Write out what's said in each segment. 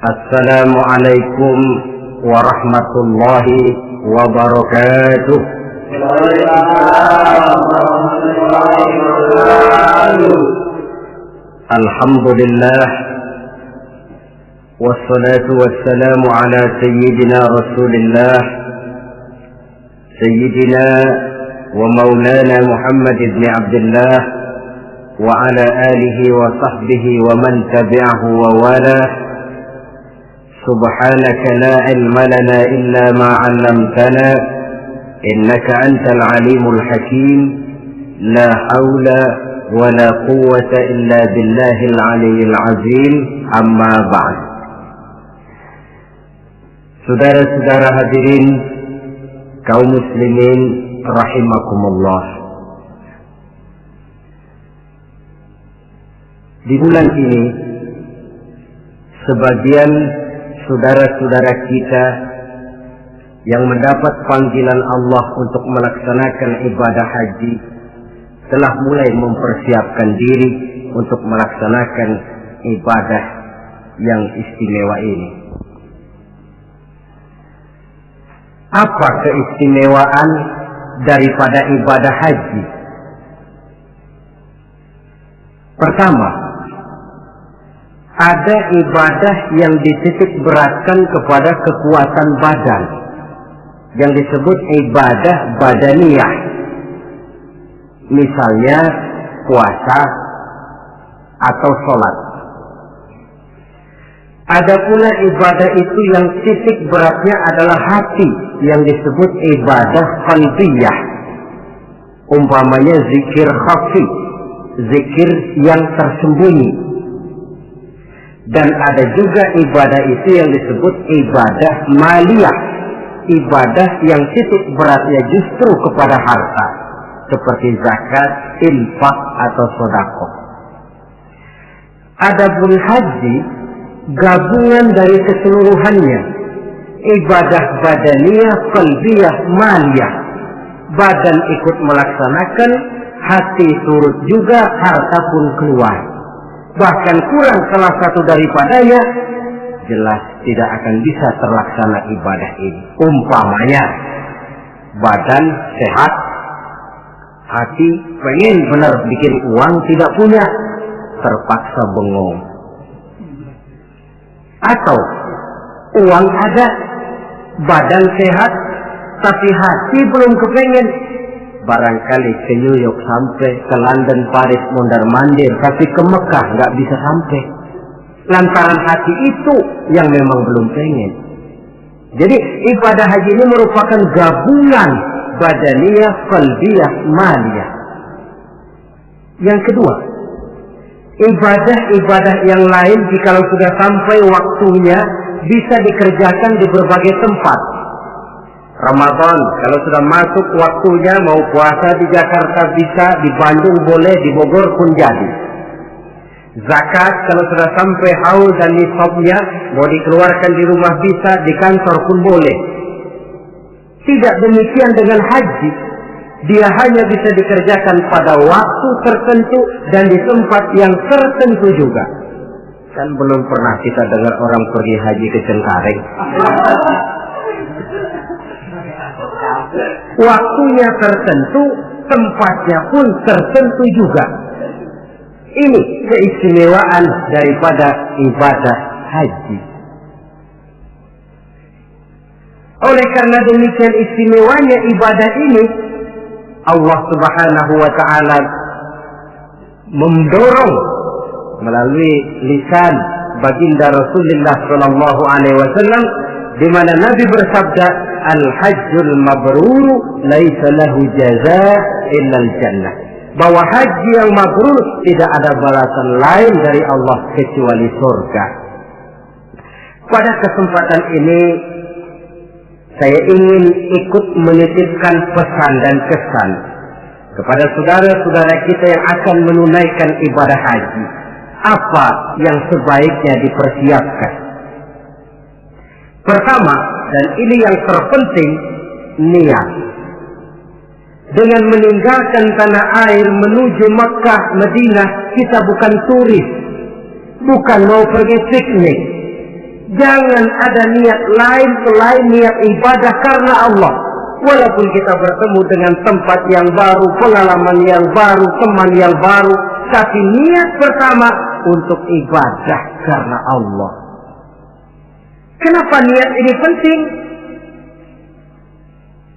Assalamualaikum warahmatullahi wabarakatuh. Alhamdulillah, wassalatu wassalamu ala sayyidina Rasulillah, sayyidina wa maulana Muhammad ibn Abdullah wa ala alihi wa sahbihi wa man tabi'ahu wa walah. Subhanaka la ilma lana illa ma 'allamtana innaka antal alimul hakim. La haula wa la quwwata illa billahil aliyyil azim. Amma ba'd. Saudara-saudara hadirin kaum muslimin rahimakumullah. Di bulan ini sebagian saudara-saudara kita yang mendapat panggilan Allah untuk melaksanakan ibadah haji telah mulai mempersiapkan diri untuk melaksanakan ibadah yang istimewa ini. Apa keistimewaan daripada ibadah haji? Pertama, ada ibadah yang dititik beratkan kepada kekuatan badan, yang disebut ibadah badaniyah. Misalnya puasa atau sholat. Ada pula ibadah itu yang titik beratnya adalah hati, yang disebut ibadah qalbiyah. Umpamanya zikir khafi, zikir yang tersembunyi. Dan ada juga ibadah itu yang disebut ibadah maliyah, ibadah yang titik beratnya justru kepada harta, seperti zakat, infak atau sedekah. Adapun haji gabungan dari keseluruhannya, ibadah badaniyah, qalbiyah, maliyah. Badan ikut melaksanakan, hati turut juga, harta pun keluar. Bahkan kurang salah satu daripadanya, jelas tidak akan bisa terlaksana ibadah ini. Umpamanya badan sehat, hati pengen benar bikin uang, tidak punya, terpaksa bengong. Atau uang ada, badan sehat, tapi hati belum kepengen. Barangkali ke New York sampai, ke London, Paris, mondar-mandir, tapi ke Mekah nggak bisa sampai. Lantaran hati itu yang memang belum pengen. Jadi ibadah haji ini merupakan gabungan badaniyah, qalbiyah, maliyah. Yang kedua, ibadah-ibadah yang lain jika sudah sampai waktunya bisa dikerjakan di berbagai tempat. Ramadan, kalau sudah masuk waktunya, mau puasa di Jakarta bisa, di Bandung boleh, di Bogor pun jadi. Zakat, kalau sudah sampai haul dan nisabnya, mau dikeluarkan di rumah bisa, di kantor pun boleh. Tidak demikian dengan haji. Dia hanya bisa dikerjakan pada waktu tertentu dan di tempat yang tertentu juga. Kan belum pernah kita dengar orang pergi haji ke Cengkareng. Waktunya tertentu, tempatnya pun tertentu juga. Ini keistimewaan daripada ibadah haji. Oleh karena demikian istimewanya ibadah ini, Allah Subhanahu wa ta'ala mendorong melalui lisan baginda Rasulullah sallallahu alaihi wasallam, di mana Nabi bersabda, al-hajjul mabrur laisa lahu jazaa illa al-jannah. Bahwa haji yang mabrur tidak ada balasan lain dari Allah kecuali surga. Pada kesempatan ini saya ingin ikut menitipkan pesan dan kesan kepada saudara-saudara kita yang akan menunaikan ibadah haji. Apa yang sebaiknya dipersiapkan? Pertama, dan ini yang terpenting, niat. Dengan meninggalkan tanah air menuju Makkah, Madinah, kita bukan turis, bukan mau pergi piknik, Jangan ada niat lain selain niat ibadah karena Allah. Walaupun kita bertemu dengan tempat yang baru, pengalaman yang baru, teman yang baru, tapi niat pertama untuk ibadah karena Allah. Kenapa niat ini penting?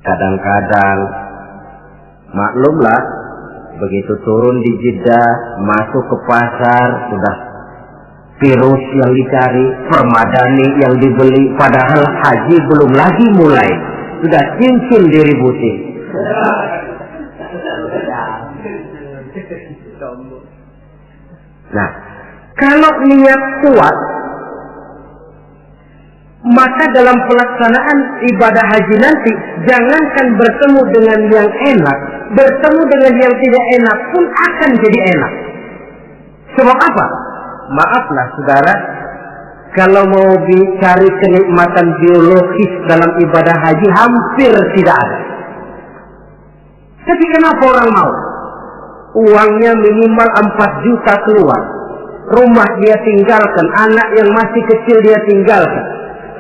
Kadang-kadang, maklumlah, begitu turun di Jeddah, masuk ke pasar, sudah virus yang dicari, permadani yang dibeli, padahal haji belum lagi mulai, sudah cincin diributin. Nah, kalau niat kuat, maka dalam pelaksanaan ibadah haji nanti, jangankan bertemu dengan yang enak, bertemu dengan yang tidak enak pun akan jadi enak. Sebab apa? Maaflah saudara, kalau mau dicari kenikmatan biologis dalam ibadah haji hampir tidak ada. Tapi kenapa orang mau? Uangnya minimal 4 juta keluar, rumah dia tinggalkan, anak yang masih kecil dia tinggalkan,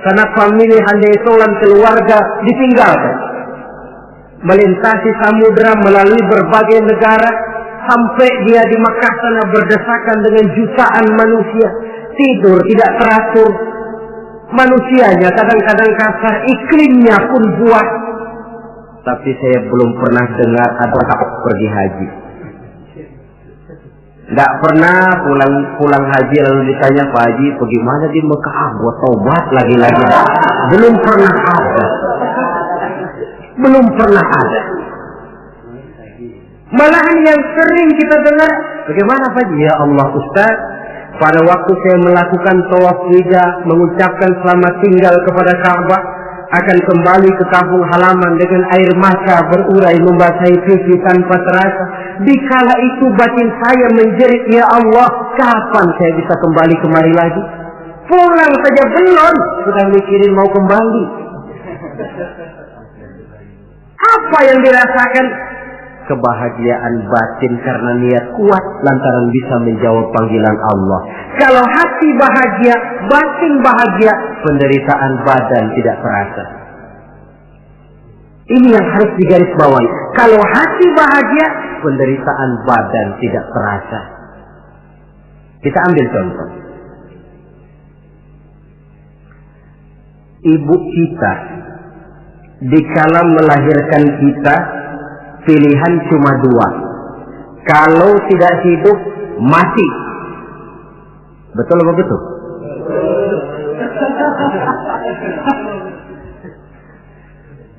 karena famili handai solan keluarga ditinggalkan, melintasi samudera melalui berbagai negara, sampai dia di Makkah sana berdesakan dengan jutaan manusia, tidur tidak teratur, manusianya kadang-kadang kasar, iklimnya pun buat. Tapi saya belum pernah dengar ada orang pergi haji. Tidak pernah pulang haji lalu ditanya, Pak Haji bagaimana di Mekah, buat taubat lagi-lagi. Belum pernah ada. Belum pernah ada. Malahan yang sering kita dengar, bagaimana Pak Haji? Ya Allah Ustaz, pada waktu saya melakukan tawaf wida, mengucapkan selamat tinggal kepada Ka'bah, akan kembali ke kampung halaman dengan air mata berurai membasahi pipi tanpa terasa. Dikala itu batin saya menjerit, ya Allah, kapan saya bisa kembali kemari lagi? Pulang saja belum, sudah mikirin mau kembali. Apa yang dirasakan? Kebahagiaan batin karena niat kuat lantaran bisa menjawab panggilan Allah. Kalau hati bahagia, batin bahagia, penderitaan badan tidak terasa. Ini yang harus digarisbawahi. Kalau hati bahagia, penderitaan badan tidak terasa. Kita ambil contoh. Ibu kita dikala melahirkan kita, pilihan cuma 2. Kalau tidak hidup, mati. Betul apa betul?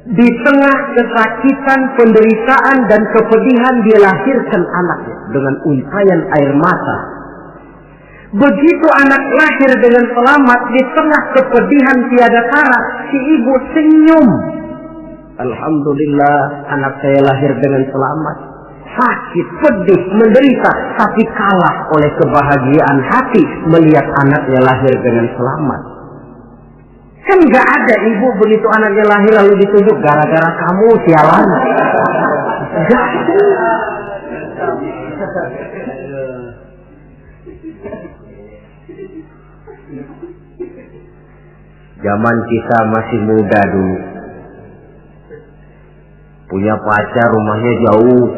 Di tengah kesakitan, penderitaan, dan kepedihan dia lahirkan anaknya dengan untayan air mata. Begitu anak lahir dengan selamat, di tengah kepedihan tiada tara, si ibu senyum. Alhamdulillah, anak saya lahir dengan selamat. Sakit, pedih, menderita, tapi kalah oleh kebahagiaan hati melihat anaknya lahir dengan selamat. Kan gak ada ibu begitu anaknya lahir lalu ditunjuk, gara-gara kamu sialan. Gak ada. Zaman kita masih muda dulu, punya pacar rumahnya jauh,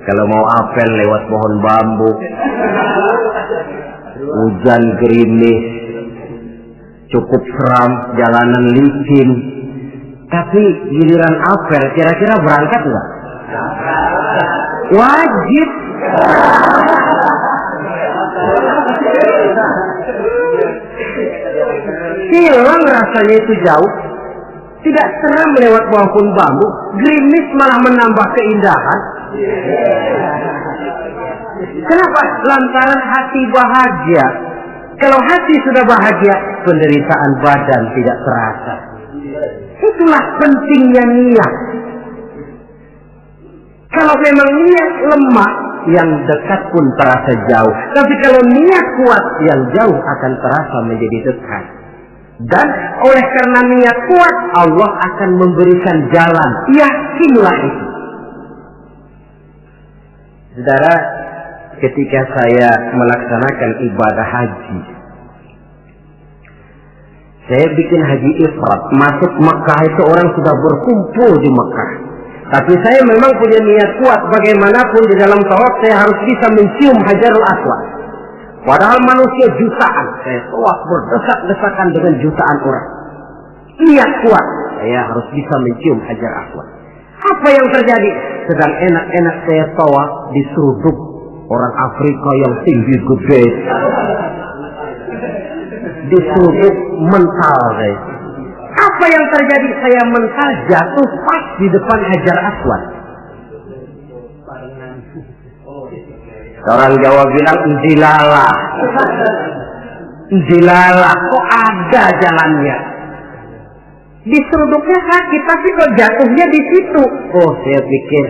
kalau mau apel lewat pohon bambu, hujan gerimis, cukup seram, jalanan licin. Tapi giliran apel, kira-kira berangkat nggak? Wajib. Hilang rasanya itu jauh. Tidak seram lewat pohon bambu, gerimis malah menambah keindahan. Kenapa? Lantaran hati bahagia. Kalau hati sudah bahagia, penderitaan badan tidak terasa. Itulah pentingnya niat. Kalau memang niat lemah, yang dekat pun terasa jauh. Tapi kalau niat kuat, yang jauh akan terasa menjadi dekat. Dan oleh karena niat kuat, Allah akan memberikan jalan. Yakinlah itu. Saudara, ketika saya melaksanakan ibadah haji, Saya bikin haji ifrat, masuk Mekah itu orang sudah berkumpul di Mekah. Tapi saya memang punya niat kuat, bagaimanapun di dalam tawaf saya harus bisa mencium Hajarul Aswad. Padahal manusia jutaan, saya tawaf berdesak-desakan dengan jutaan orang. Niat kuat, saya harus bisa mencium Hajar Aswad. Apa yang terjadi? Sedang enak-enak saya tawaf, diseruduk orang Afrika yang tinggi gede. Diseruduk mental saya. Apa yang terjadi? Saya mental jatuh pas di depan Hajar Aswad. Orang Jawa bilang njilala. Njilala, kok ada jalannya? Diseruduknya sakit, tapi kok jatuhnya di situ? Oh, saya pikir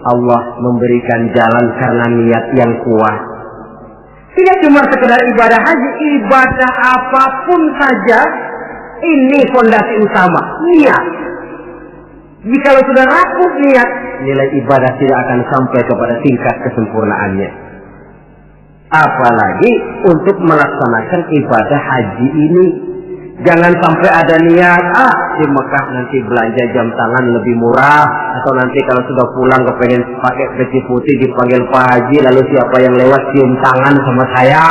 Allah memberikan jalan karena niat yang kuat. Tidak cuma sekedar ibadah haji, ibadah apapun saja, ini fondasi utama, niat. Jika sudah rapuh niat, nilai ibadah tidak akan sampai kepada tingkat kesempurnaannya. Apalagi untuk melaksanakan ibadah haji ini. Jangan sampai ada niat, di Mekah nanti belanja jam tangan lebih murah, atau nanti kalau sudah pulang kepengen pakai peci putih dipanggil Pak Haji, lalu siapa yang lewat cium tangan sama saya.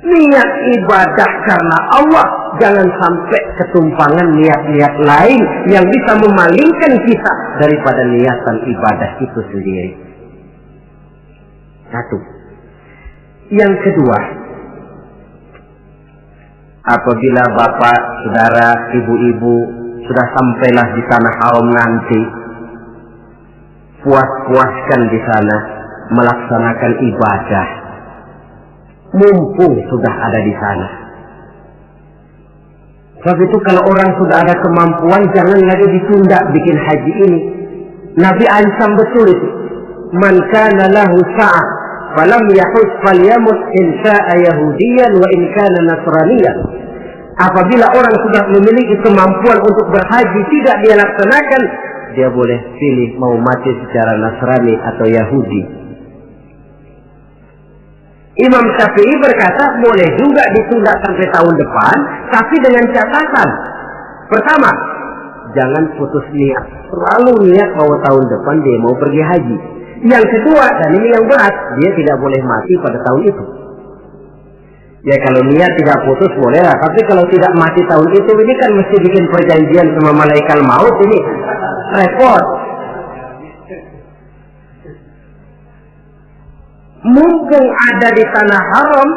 Niat ibadah karena Allah, jangan sampai ketumpangan niat-niat lain yang bisa memalingkan kita daripada niatan ibadah itu sendiri. Satu. Yang kedua, apabila bapak, saudara, ibu-ibu sudah sampailah di tanah haram nanti, puas-puaskan di sana melaksanakan ibadah. Mumpung sudah ada di sana. Sebab itu kalau orang sudah ada kemampuan, jangan lagi ditunda bikin haji ini. Nabi ancam betul itu. Man kana lahu sa'ah falam yahus falyamut in sya'a yahudiyan wa in kana nasraniyan. Apabila orang sudah memiliki kemampuan untuk berhaji tidak dia laksanakan, dia boleh pilih mau mati secara Nasrani atau Yahudi. Imam Syafi'i berkata boleh juga ditunda sampai tahun depan, tapi dengan catatan. Pertama, jangan putus niat. Selalu niat bahwa tahun depan dia mau pergi haji. Yang kedua, dan ini yang berat, dia tidak boleh mati pada tahun itu. Ya kalau niat tidak putus boleh lah, tapi kalau tidak mati tahun itu, ini kan mesti bikin perjanjian sama malaikat maut, ini repot. Mumpung ada di tanah haram,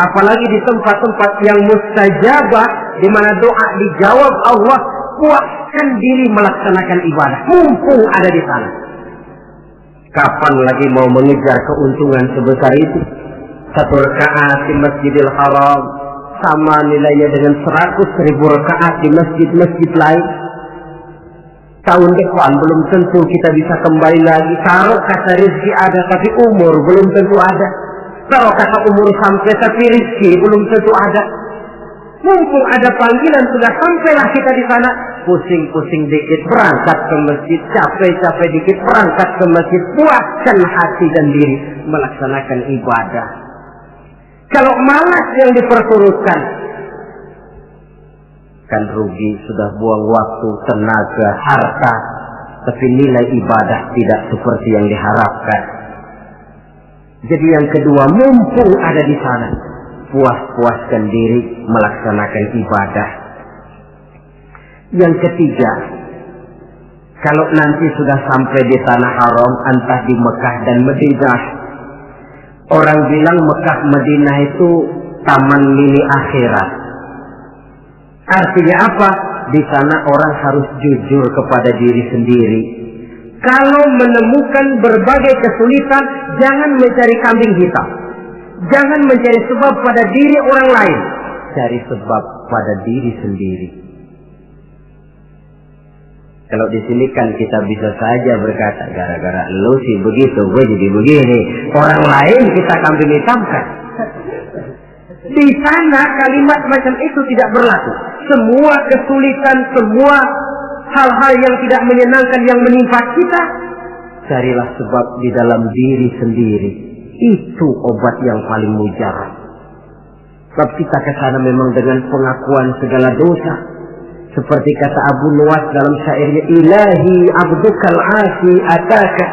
apalagi di tempat-tempat yang mustajabah, di mana doa dijawab Allah, kuatkan diri melaksanakan ibadah. Mumpung ada di sana. Kapan lagi mau mengejar keuntungan sebesar itu? 1 rakaat di Masjidil Haram sama nilainya dengan 100.000 rakaat di masjid-masjid lain. Tahun depan belum tentu kita bisa kembali lagi. Taruh kata rezeki ada tapi umur belum tentu ada. Taruh kata umur sampai tapi rezeki belum tentu ada. Mumpung ada panggilan sudah sampailah kita di sana. Pusing-pusing dikit berangkat ke masjid, capek-capek dikit berangkat ke masjid. Puaskan hati dan diri melaksanakan ibadah. Kalau malas yang diperturutkan, kan rugi, sudah buang waktu, tenaga, harta, tapi nilai ibadah tidak seperti yang diharapkan. Jadi yang kedua, mumpung ada di sana, puas-puaskan diri melaksanakan ibadah. Yang ketiga, kalau nanti sudah sampai di tanah haram, entah di Mekah dan Madinah, orang bilang Mekah Madinah itu taman mini akhirat. Artinya apa? Di sana orang harus jujur kepada diri sendiri. Kalau menemukan berbagai kesulitan, jangan mencari kambing hitam. Jangan mencari sebab pada diri orang lain. Cari sebab pada diri sendiri. Kalau di sini kan kita bisa saja berkata, gara-gara lu sih begitu, gue jadi begini. Orang lain kita kambing hitamkan. Di sana kalimat macam itu tidak berlaku. Semua kesulitan, semua hal-hal yang tidak menyenangkan yang menimpa kita, carilah sebab di dalam diri sendiri. Itu obat yang paling mujarab. Sebab kita ke sana memang dengan pengakuan segala dosa. Seperti kata Abu Nuwas dalam syairnya, Ilahi abdukal asi ataka.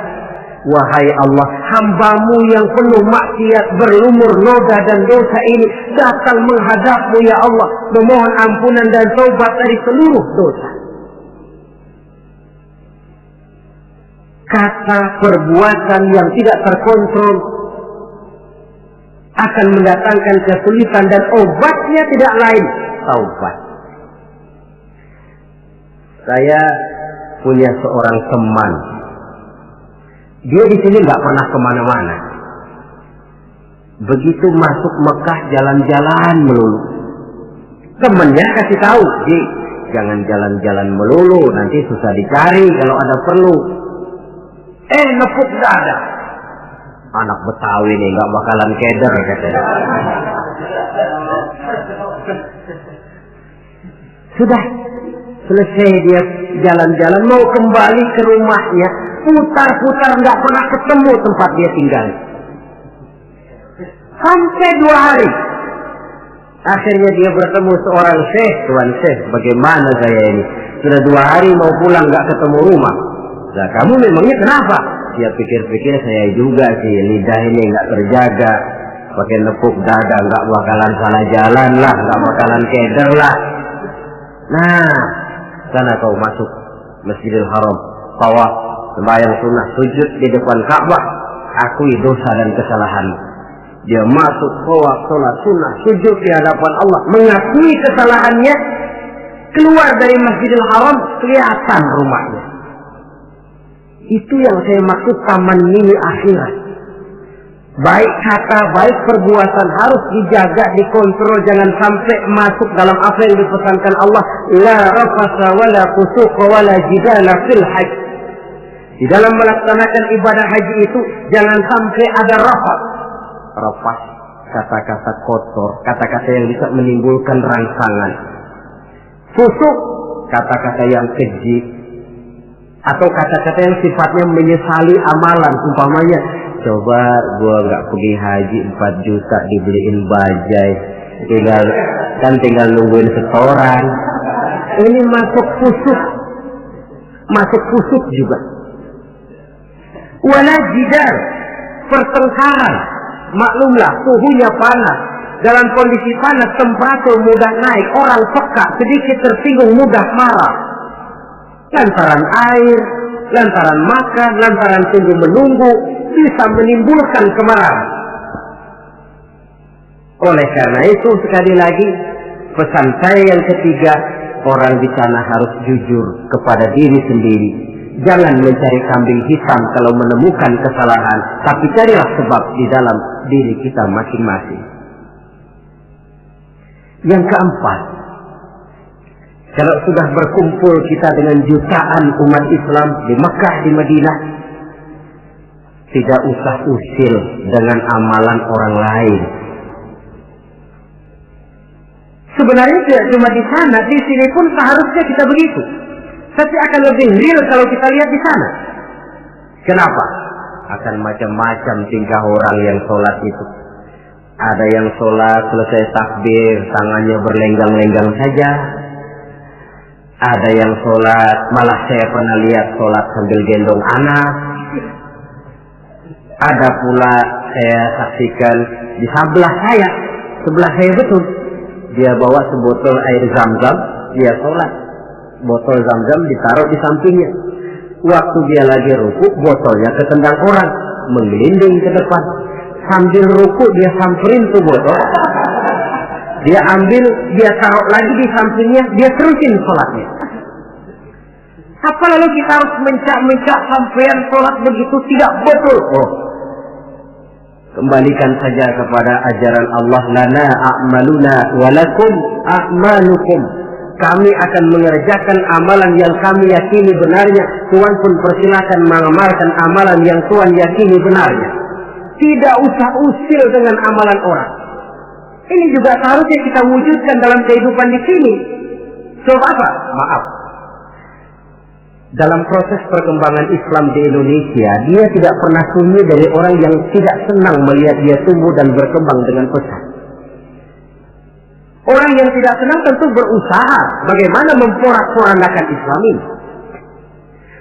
Wahai Allah, hambamu yang penuh maksiat, berlumur noda dan dosa ini datang menghadapmu ya Allah, memohon ampunan dan taubat dari seluruh dosa. Kata perbuatan yang tidak terkontrol akan mendatangkan kesulitan dan obatnya tidak lain taubat. Saya punya seorang teman. Dia di sini nggak pernah kemana-mana. Begitu masuk Mekah jalan-jalan melulu. Temennya kasih tahu, Ji, jangan jalan-jalan melulu, nanti susah dicari kalau ada perlu. Nepuk dada. Anak Betawi nih nggak bakalan keder katanya. Sudah selesai dia jalan-jalan mau kembali ke rumahnya, putar-putar nggak pernah ketemu tempat dia tinggal. Sampai 2 hari. Akhirnya dia bertemu seorang syekh. Tuan syekh, bagaimana saya ini? Sudah 2 hari mau pulang nggak ketemu rumah. Nah, kamu memangnya kenapa? Dia pikir-pikir, saya juga sih, lidah ini nggak terjaga. Pakai nepuk dada nggak bakalan salah jalan lah, nggak bakalan keder lah. Nah, sana kau masuk Masjidil Haram, tawaf, sembahyang sunnah, sujud di depan Ka'bah, akui dosa dan kesalahan. Dia masuk tawaf, sholat sunnah, sujud di hadapan Allah, mengakui kesalahannya, keluar dari Masjidil Haram, kelihatan rumahnya. Itu yang saya maksud taman mini akhirat. Baik kata, baik perbuatan harus dijaga, dikontrol, jangan sampai masuk dalam apa yang dipesankan Allah. La rafasa wala fusuqa wala jidala fil hajj. Di dalam melaksanakan ibadah haji itu jangan sampai ada rafas. Rafas, kata-kata kotor, kata-kata yang bisa menimbulkan rangsangan. Fusuk, kata-kata yang keji, atau kata-kata yang sifatnya menyesali amalan. Umpamanya, coba gua nggak pergi haji 4 juta dibeliin bajai, tinggal nungguin setoran. Ini masuk fusuk juga. Wala jidal, pertengkaran. Maklumlah suhunya panas. Dalam kondisi panas temperatur mudah naik, orang peka, sedikit tersinggung mudah marah. Lantaran air, lantaran makan, lantaran tunggu menunggu, bisa menimbulkan kemarahan. Oleh karena itu, sekali lagi, pesan saya yang ketiga, orang di sana harus jujur kepada diri sendiri. Jangan mencari kambing hitam kalau menemukan kesalahan, tapi carilah sebab di dalam diri kita masing-masing. Yang keempat, kalau sudah berkumpul kita dengan jutaan umat Islam di Mekah, di Madinah, tidak usah usil dengan amalan orang lain. Sebenarnya tidak cuma di sana, di sini pun seharusnya kita begitu. Tapi akan lebih real kalau kita lihat di sana. Kenapa? Akan macam-macam tingkah orang yang sholat itu. Ada yang sholat selesai takbir, tangannya berlenggang-lenggang saja. Ada yang sholat, malah saya pernah lihat sholat sambil gendong anak. Ada pula saya saksikan di sebelah saya betul. Dia bawa sebotol air zam-zam, dia sholat. Botol zam-zam ditaruh di sampingnya. Waktu dia lagi ruku, botolnya ketendang orang, menggelinding ke depan. Sambil ruku dia samperin tuh botol. Dia ambil, dia taruh lagi di sampingnya, dia terusin sholatnya. Apa lalu kita harus mencak-mencak sampean sholat begitu? Tidak betul. Kembalikan saja kepada ajaran Allah. Lana a'maluna walakum a'malukum. Kami akan mengerjakan amalan yang kami yakini benarnya. Tuhan pun persilakan mengamalkan amalan yang Tuhan yakini benarnya. Tidak usah usil dengan amalan orang. Ini juga seharusnya kita wujudkan dalam kehidupan di sini. Coba apa? Maaf. Dalam proses perkembangan Islam di Indonesia, dia tidak pernah sunyi dari orang yang tidak senang melihat dia tumbuh dan berkembang dengan pesat. Orang yang tidak senang tentu berusaha bagaimana memporak-porandakan Islam ini.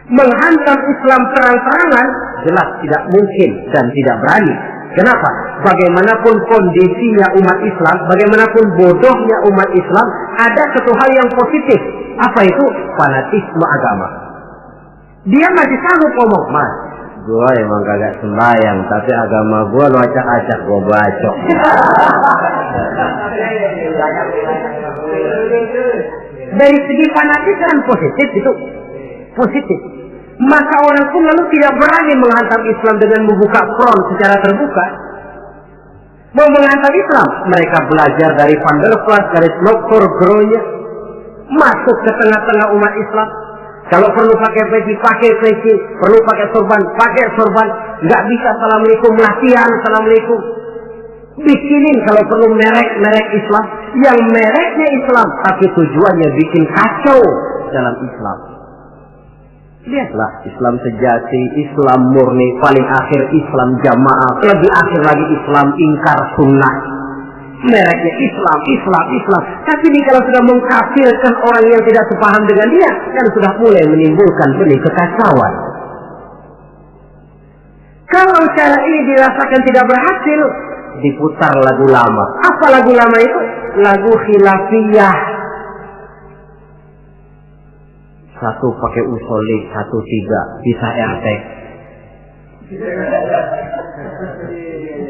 Menghantam Islam terang-terangan jelas tidak mungkin dan tidak berani. Kenapa? Bagaimanapun kondisinya umat Islam, bagaimanapun bodohnya umat Islam, ada satu hal yang positif. Apa itu? Fanatisme agama. Dia masih sanggup ngomong, Mas, gua emang kagak sembahyang, tapi agama gua lu acak-acak, gua bacok. Dari segi fanatisme positif itu positif. Maka orang pun lalu tidak berani menghantam Islam dengan membuka front secara terbuka. Mau menghantam Islam, mereka belajar dari Van der Plas, dari Dr. Gronya, masuk ke tengah-tengah umat Islam. Kalau perlu pakai peci, perlu pakai sorban, nggak bisa assalamualaikum, latihan assalamualaikum. Bikinin kalau perlu merek Islam, yang mereknya Islam, tapi tujuannya bikin kacau dalam Islam. Lihatlah Islam sejati, Islam murni, paling akhir Islam jamaah, lebih akhir lagi Islam ingkar sunnah. Mereknya Islam. Tapi ini kalau sudah mengkafirkan orang yang tidak sepaham dengan dia, kan sudah mulai menimbulkan benih kekacauan. Kalau cara ini dirasakan tidak berhasil, diputar lagu lama. Apa lagu lama itu? Lagu khilafiyah. Satu pakai usolih, 1-3 bisa RT.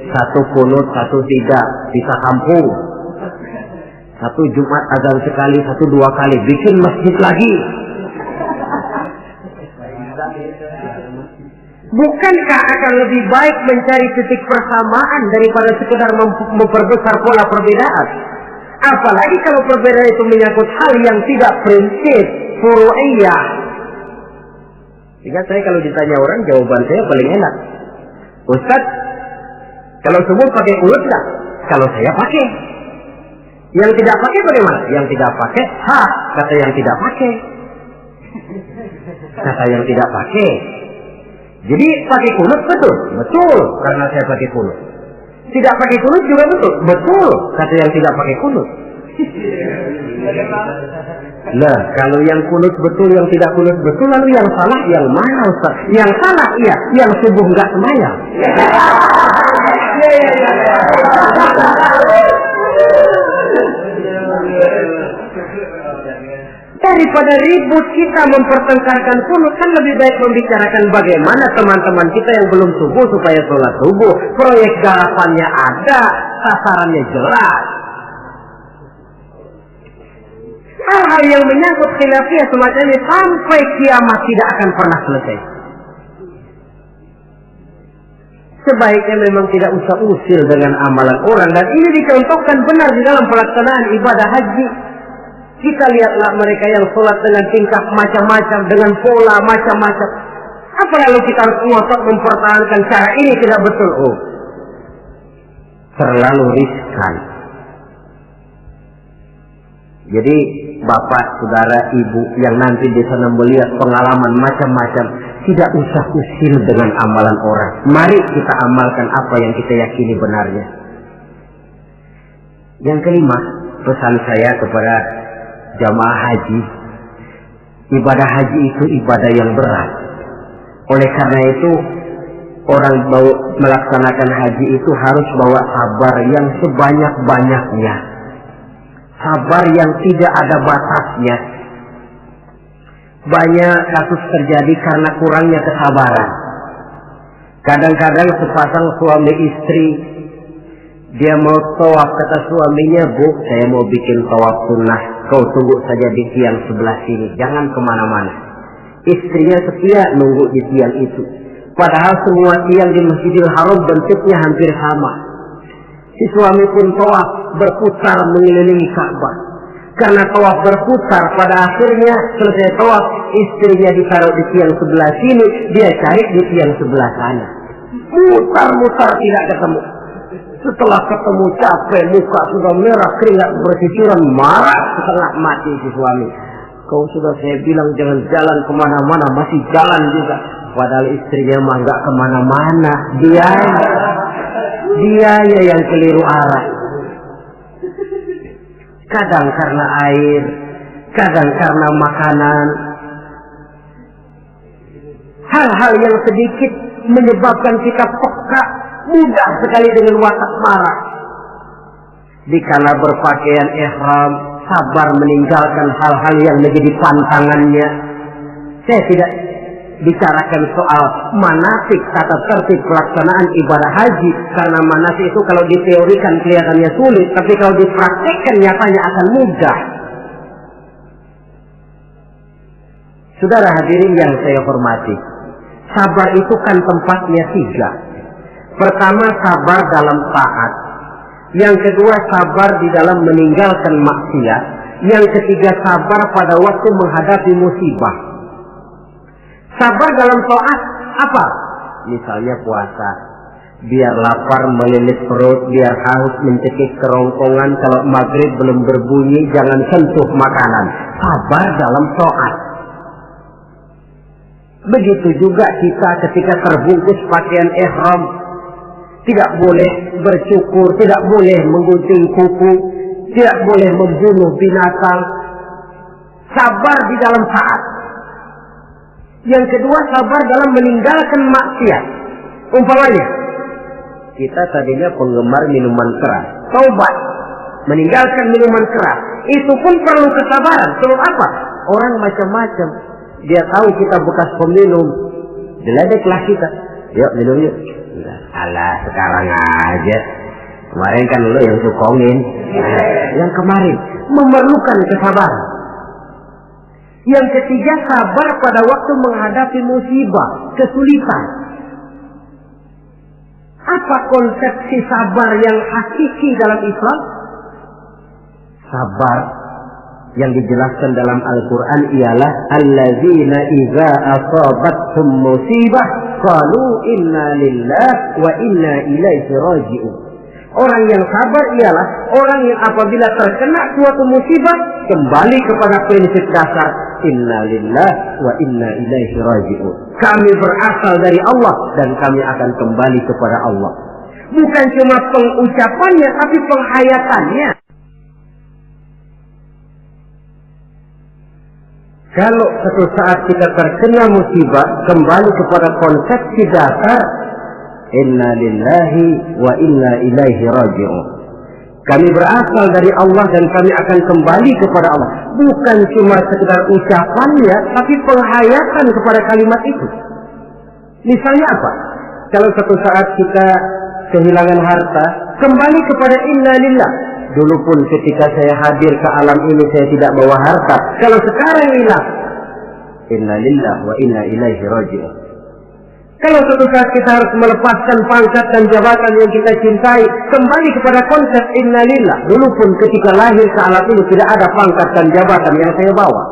Satu kunut, 1-3 bisa kampung. Satu Jumat azan sekali, 1-2 kali bikin masjid lagi. Bukankah akan lebih baik mencari titik persamaan daripada sekedar memperbesar pola perbedaan? Apalagi kalau perbedaan itu menyangkut hal yang tidak prinsip, furu'iyah. Jika saya kalau ditanya orang, jawaban saya paling enak. Ustaz, kalau subuh pakai ulut enggak? Kalau saya pakai. Yang tidak pakai bagaimana? Yang tidak pakai, kata yang tidak pakai. Kata yang tidak pakai. Jadi pakai kunut betul? Betul, karena saya pakai kunut. Tidak pakai kunut juga betul? Betul, kata yang tidak pakai kunut. Nah, kalau yang kunut betul, yang tidak kunut betul, lalu yang salah yang mana Ustaz? Yang salah iya, yang subuh enggak sembahyang. Daripada ribut kita mempertengkarkan kunut, kan lebih baik membicarakan bagaimana teman-teman kita yang belum subuh supaya sholat subuh. Proyek garapannya ada, sasarannya jelas. Hal-hal yang menyangkut khilafiyah semacam ini sampai kiamat tidak akan pernah selesai. Sebaiknya memang tidak usah usil dengan amalan orang, dan ini dicontohkan benar di dalam pelaksanaan ibadah haji. Kita lihatlah mereka yang sholat dengan tingkah macam-macam, dengan pola macam-macam. Apa lalu kita harus ngotot mempertahankan cara ini tidak betul? Oh, terlalu riskan. Jadi bapak, saudara, ibu yang nanti di sana melihat pengalaman macam-macam, tidak usah usil dengan amalan orang. Mari kita amalkan apa yang kita yakini benarnya. Yang kelima, pesan saya kepada jamaah haji, ibadah haji itu ibadah yang berat. Oleh karena itu, orang melaksanakan haji itu harus bawa sabar yang sebanyak-banyaknya. Sabar yang tidak ada batasnya. Banyak kasus terjadi karena kurangnya kesabaran. Kadang-kadang sepasang suami istri, dia mau tawaf, kata suaminya, Bu, saya mau bikin tawaf sunnah. Kau tunggu saja di tiang sebelah sini, jangan kemana-mana. Istrinya setia nunggu di tiang itu. Padahal semua tiang di Masjidil Haram bentuknya hampir sama. Si suami pun tawaf berputar mengelilingi Ka'bah. Karena tawaf berputar, pada akhirnya selesai tawaf, istrinya ditaruh di tiang sebelah sini, dia cari di tiang sebelah sana. Mutar-mutar tidak ketemu. Setelah ketemu capek, muka sudah merah, keringat bercucuran, marah setengah mati si suami. Kau sudah saya bilang jangan jalan kemana-mana, masih jalan juga. Padahal istrinya mah nggak kemana-mana, dia yang keliru arah. kadang karena air, kadang karena makanan. Hal-hal yang sedikit menyebabkan kita peka, mudah sekali dengan watak marah. Dikala berpakaian ihram, sabar meninggalkan hal-hal yang menjadi pantangannya. Saya tidak bicarakan soal manasik, tata tertib pelaksanaan ibadah haji, karena manasik itu kalau diteorikan kelihatannya sulit, tapi kalau dipraktikkan nyatanya akan mudah. Saudara hadirin yang saya hormati, sabar itu kan tempatnya 3. Pertama, sabar dalam taat. Yang kedua, sabar di dalam meninggalkan maksiat. Yang ketiga, sabar pada waktu menghadapi musibah. Sabar dalam taat apa? Misalnya puasa. Biar lapar melilit perut, biar haus mencekik kerongkongan, kalau maghrib belum berbunyi jangan sentuh makanan. Sabar dalam taat. Begitu juga kita ketika terbungkus pakaian ihram, tidak boleh bercukur, tidak boleh menggunting kuku, tidak boleh membunuh binatang. Sabar di dalam taat. Yang kedua, sabar dalam meninggalkan maksiat. Umpamanya, kita tadinya penggemar minuman keras, taubat, meninggalkan minuman keras, itu pun perlu kesabaran. Sebab apa? Orang macam-macam. Dia tahu kita bekas peminum, diledeklah kita. Yuk minum yuk. Alah, sekarang aja. Kemarin kan lo yang sukongin. Yang kemarin memerlukan kesabaran. Yang ketiga, sabar pada waktu menghadapi musibah, kesulitan. Apa konsepsi sabar yang hakiki dalam Islam? Sabar yang dijelaskan dalam Al-Quran ialah allazina idza asabathum musibah qalu inna lillahi wa inna ilaihi raji'un. Orang yang sabar ialah orang yang apabila terkena suatu musibah kembali kepada prinsip dasar inna lillahi wa inna ilaihi raji'un. Kami berasal dari Allah dan kami akan kembali kepada Allah. Bukan cuma pengucapannya tapi penghayatannya. Kalau suatu saat kita terkena musibah, kembali kepada konsepsi dasar inna lillahi wa inna ilaihi raji'un. Kami berasal dari Allah dan kami akan kembali kepada Allah. Bukan cuma sekedar ucapannya, tapi penghayatan kepada kalimat itu. Misalnya apa? Kalau suatu saat kita kehilangan harta, kembali kepada inna lillah. Dulu pun ketika saya hadir ke alam ini saya tidak bawa harta. Kalau sekarang hilang, inna lillah wa inna ilaihi raji'un. Kalau suatu saat kita harus melepaskan pangkat dan jabatan yang kita cintai, kembali kepada konsep inna lillah. Dulu pun ketika lahir ke alam ini tidak ada pangkat dan jabatan yang saya bawa.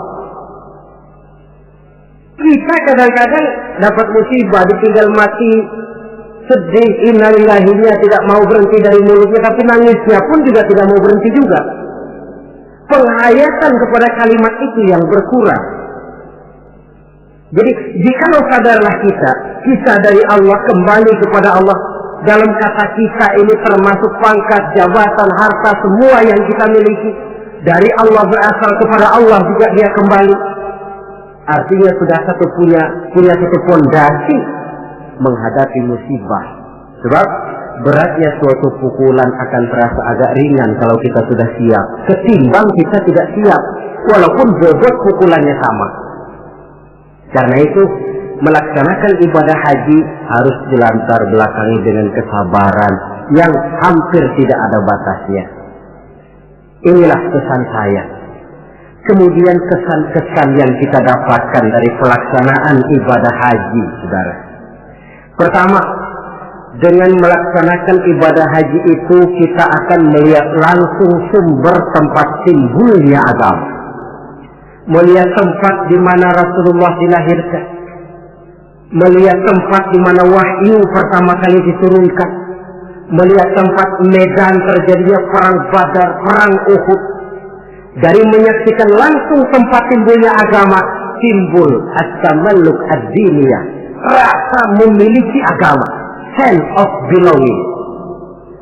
Kita kadang-kadang dapat musibah, ditinggal mati, sedih, innalillahinya tidak mau berhenti dari mulutnya, tapi nangisnya pun juga tidak mau berhenti juga. Penghayatan kepada kalimat itu yang berkurang. Jadi jikalau sadarlah kita dari Allah kembali kepada Allah, dalam kata kita ini termasuk pangkat, jabatan, harta, semua yang kita miliki dari Allah berasal kepada Allah juga dia kembali. Artinya sudah punya satu fondasi menghadapi musibah. Sebab beratnya suatu pukulan akan terasa agak ringan kalau kita sudah siap, ketimbang kita tidak siap walaupun bobot pukulannya sama. Karena itu melaksanakan ibadah haji harus dilantar belakangi dengan kesabaran yang hampir tidak ada batasnya. Inilah pesan saya. Kemudian kesan-kesan yang kita dapatkan dari pelaksanaan ibadah haji, saudara. Pertama, dengan melaksanakan ibadah haji itu kita akan melihat langsung sumber tempat timbulnya agama. Melihat tempat di mana Rasulullah dilahirkan. Melihat tempat di mana wahyu pertama kali diturunkan. Melihat tempat medan terjadinya perang Badar, perang Uhud. Dari menyaksikan langsung tempat timbulnya agama, timbul at-tamalluk ad-diniyah, rasa memiliki agama, sense of belonging.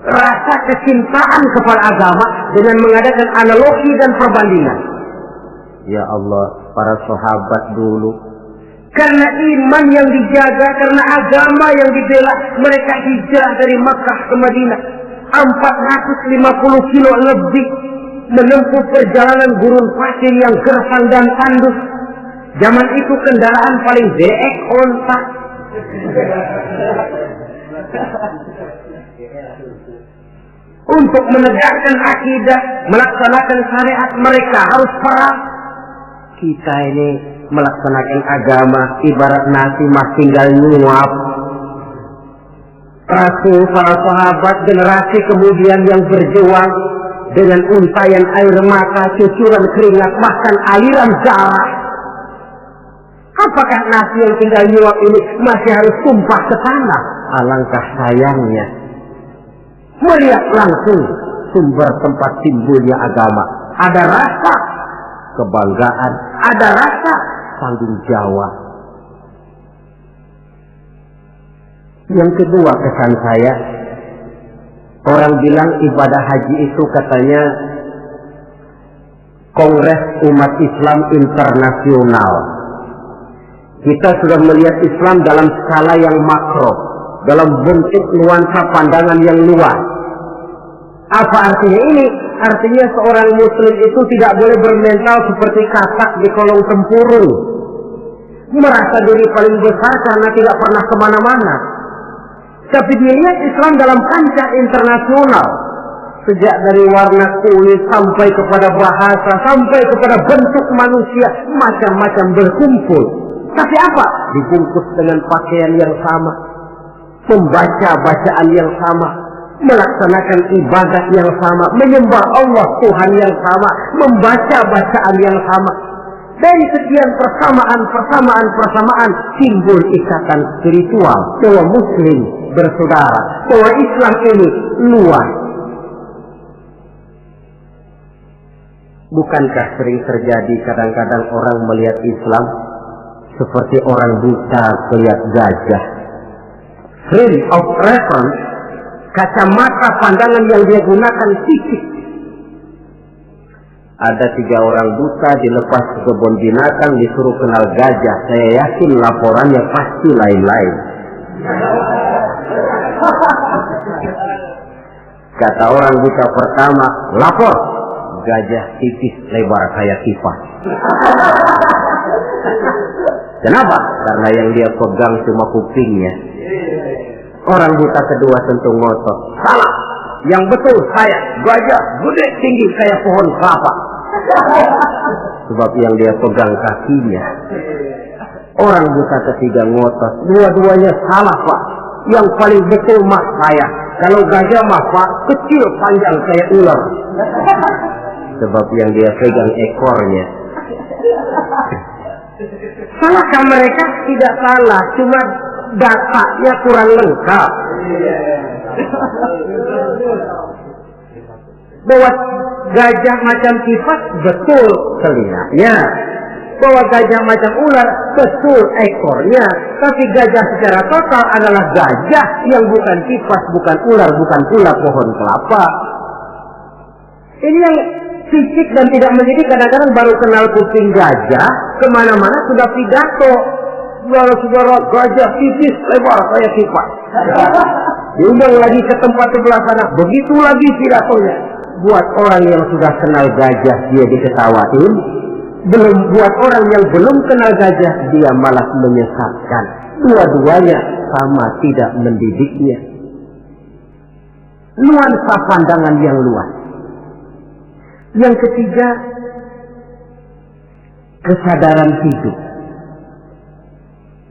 rasa kecintaan kepada agama dengan mengadakan analogi dan perbandingan. Ya Allah, para sahabat dulu, karena iman yang dijaga, karena agama yang dibela, mereka hijrah dari Makkah ke Madinah 450 kilo lebih, menempuh perjalanan gurun pasir yang gersang dan tandus. Zaman itu kendaraan paling deek onta. Untuk menegakkan akidah, melaksanakan syariat, mereka harus perang. Kita ini melaksanakan agama ibarat nasi mas tinggal nyuap. Rasul, para sahabat, generasi kemudian yang berjuang dengan untayan air mata, cucuran keringat, bahkan aliran darah. Apakah nasi yang tinggal nyuap ini masih harus tumpah ke tanah? Alangkah sayangnya melihat langsung sumber tempat timbulnya agama. Ada rasa kebanggaan, ada rasa tanggung jawab. Yang kedua kesan saya, orang bilang ibadah haji itu katanya Kongres Umat Islam Internasional. Kita sudah melihat Islam dalam skala yang makro, dalam bentuk nuansa pandangan yang luas. Apa artinya ini? Artinya seorang muslim itu tidak boleh bermental seperti katak di kolong tempurung, merasa diri paling besar karena tidak pernah kemana-mana. Tapi dilihat Islam dalam kancah internasional, sejak dari warna kulit sampai kepada bahasa, sampai kepada bentuk manusia, macam-macam berkumpul. Tapi apa? Dibungkus dengan pakaian yang sama, membaca bacaan yang sama, melaksanakan ibadah yang sama, menyembah Allah Tuhan yang sama, membaca bacaan yang sama. Dari sekian persamaan timbul ikatan spiritual bahwa muslim bersaudara, bahwa Islam ini luas. Bukankah sering terjadi kadang-kadang orang melihat Islam seperti orang buta melihat gajah? Frame of reference, kacamata pandangan yang dia gunakan sipit. Ada 3 orang buta dilepas ke kebun binatang, disuruh kenal gajah. Saya yakin laporannya pasti lain-lain. Kata orang buta pertama, lapor. Gajah tipis lebar kayak kipas. Kenapa? Karena yang dia pegang cuma kupingnya. Orang buta kedua tentu ngotot. Salah. Yang betul saya, gajah gede tinggi kayak pohon kelapa. Sebab yang dia pegang kakinya. Orang buta ketiga ngotot. Dua-duanya salah, Pak. Yang paling betul mah saya. Kalau gajah mah Pak, kecil panjang kayak ular. Sebab yang dia pegang ekornya. Salahkah mereka? Tidak salah, cuma datanya kurang lengkap. Bahwa gajah macam kipas, betul telinganya. Bahwa gajah macam ular, betul ekornya. Tapi gajah secara total adalah gajah yang bukan kipas, bukan ular, bukan pula pohon kelapa. Ini yang fisik dan tidak menjadi, kadang-kadang baru kenal kuping gajah, kemana-mana sudah pidato. Saudara-saudara, gajah tipis lebar kayak kipas. Diundang lagi ke tempat sebelah sana, begitu lagi pidatonya. Buat orang yang sudah kenal gajah, dia diketawain. Belum buat orang yang belum kenal gajah, dia malah menyesatkan. Dua-duanya sama tidak mendidiknya. Nuansa pandangan yang luas. Yang ketiga, kesadaran hidup.